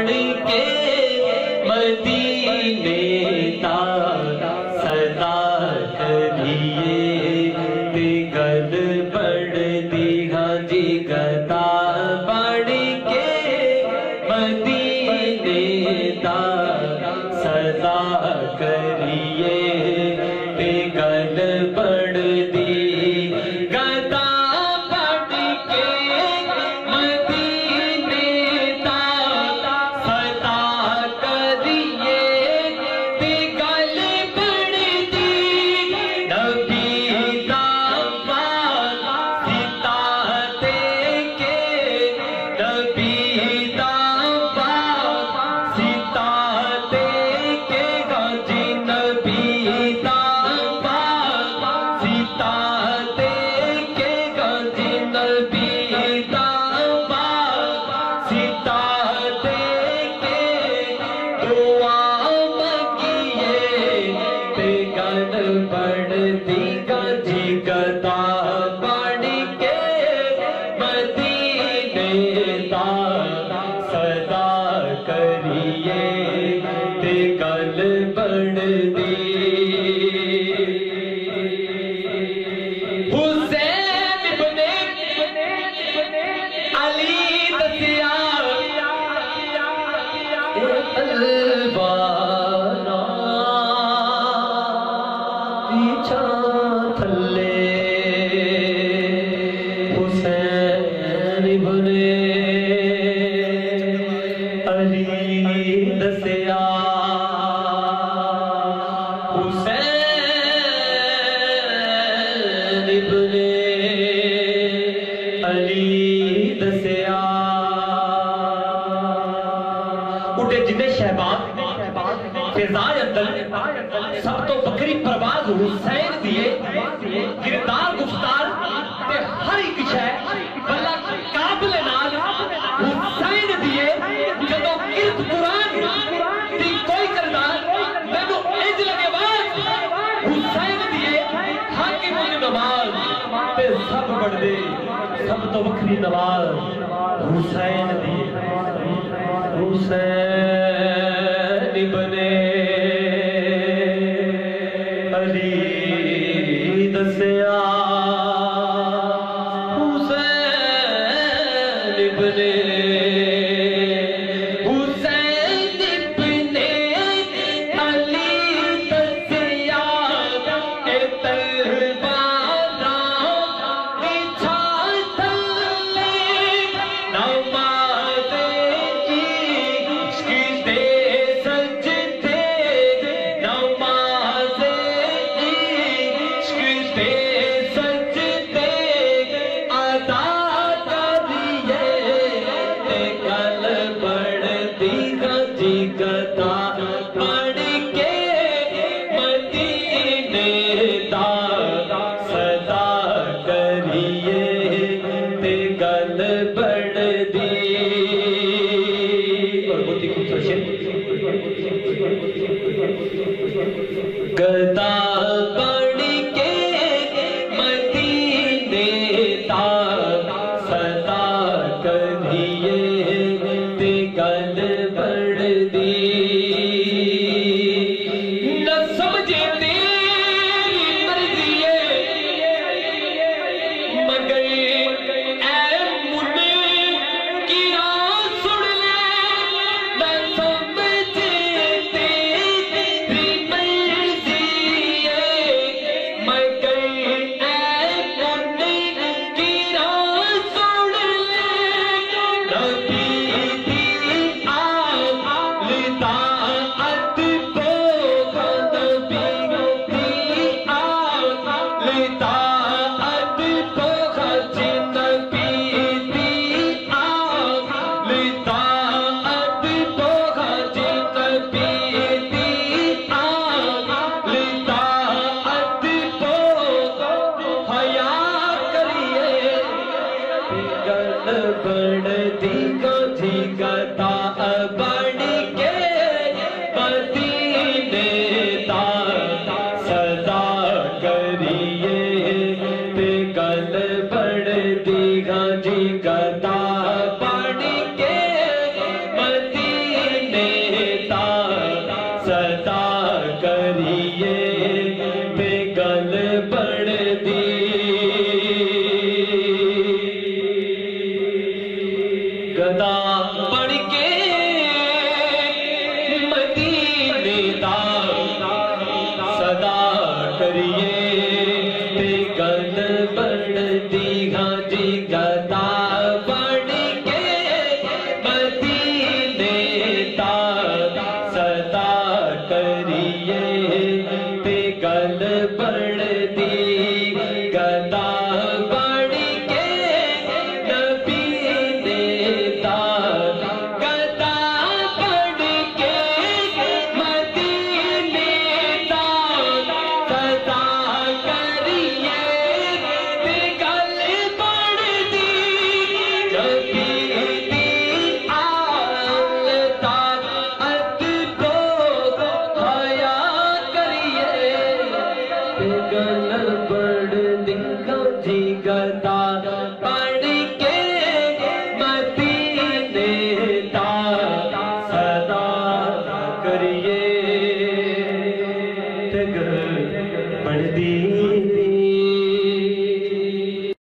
بڑھ کے مدینے تا صدا کریے تے گل بڑھ دی ہاں جی گدا بڑھ کے مدینے تا صدا کریے تے گل بڑھ دی گدا بڑھ کے مدینے تا صدا کریے تے گل بڑھ دی نبی دا واسطہ دے کے نبی دا واسطہ دے کے گا جی نبی دا واسطہ دے کے گا جی نبی دا واسطہ دے کے دعا منگیے تے گل بڑھ دی گا جی گدا بڑھ کے مدینے تا صدا کریے تے گل بڑھ دی حسین ابن علی دسیا البانا پیچھا تھلے حسین ابن علی دسیا حسین ابن علی دسیا اٹھے جنے شہباز فضائے اندر سب تو بکری پرواز حسین دیے گردار گفتار تے ہر ایک شے بلا قابل نال حسین دیے جدو گرد قرآن دی کوئی کردار میں نو انج لگے باز حسین دیے حاکم دی نماز تے سب بڑھ دے سب تو بکری نواز حسین دیے حسین ابن علی دسیا حسین ابن علی دسیا کہ تلواراں پیچھا تھلے نماز عشق دے سجدے نماز عشق دے سجدے ادا کریے تے گل بڑھ دی گا جی گدا بڑھ کے مدینے تا صدا کریے تے گل بڑھ دی اور بہت ہی خوبصورت شعر گدا بڑھ کے مدینے تا صدا کریے تے گل بڑھ دی نہ سمجھے تیری مرضی ہے مگر اے منکرا سن لے نہ سمجھے تیری مرضی ہے مگر اے منکرا سن لے نبی دی آل دا گن بڑ دکھو جی گتا پڑھ کے مدینے تا صدا کریے تگ پڑھ دی